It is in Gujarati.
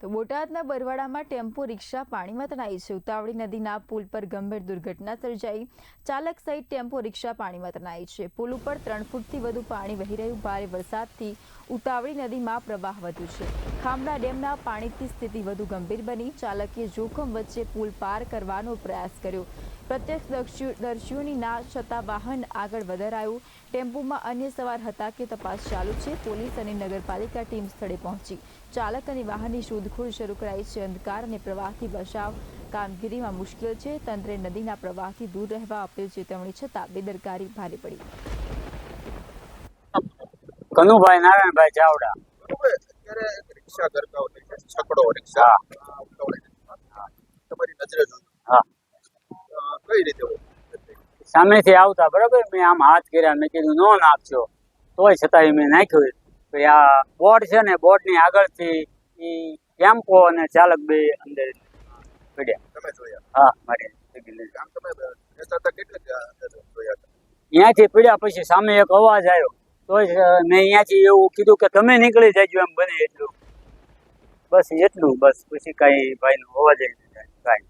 તો બોટાદના બરવાડામાં ટેમ્પો રિક્ષા પાણીમાં તણાઈ છે। ઉતાવળી નદીના પુલ પર ગંભીર દુર્ઘટના સર્જાઈ। ચાલક સહિત ટેમ્પો રિક્ષા પાણીમાં તણાઈ છે। પુલ ઉપર 3 ફૂટથી વધુ પાણી વહી રહ્યું। ભારે વરસાદથી ઉતાવળી નદીમાં પ્રવાહ વધ્યો છે। ખામડા ડેમના પાણીથી સ્થિતિ વધુ ગંભીર બની। ચાલકે જોખમ વચ્ચે પુલ પાર કરવાનો પ્રયાસ કર્યો। પ્રત્યક્ષદર્શીઓની ના છતાં વાહન આગળ વધારાયું। ટેમ્પોમાં અન્ય સવાર હતા કે તપાસ ચાલુ છે। પોલીસ અને નગરપાલિકા ટીમ સ્થળે પહોંચી ચાલક અને વાહનની શોધખોળ શરૂ કરાઈ છે। અંધકાર અને પ્રવાહથી બચાવ કામગીરીમાં મુશ્કેલ છે। તંત્રે નદીના પ્રવાહથી દૂર રહેવા અપીલ ચેતવણી છતાં બેદરકારી ભારે પડી। કનુભાઈ નારાયણભાઈ ચાવડા અત્યારે રિક્ષા કરતા હોય છે છકડો રિક્ષા તમારી નજરે જોયું હા કઈ રીતે હોય સામેથી આવતા બરાબર મેં આમ હાથ કર્યા મેં કીધું નો નાખજો તોય છતાંય મેં નાખ્યું તો આ બોર્ડ છે ને બોર્ડની આગળથી એ ટેમ્પો અને ચાલક બે અંદર પડ્યા તમે જોયા હા મારી આમ તમે રહેતા હતા કેટલે જોયા ત્યાંથી પડ્યા પછી સામે એક અવાજ આવ્યો તોય મેં અહીંયાથી એવું કીધું કે તમે નીકળી જજો એમ બને એટલું બસ એટલું બસ પછી કાંઈ ભાઈનો અવાજ જ નહીં કાંઈ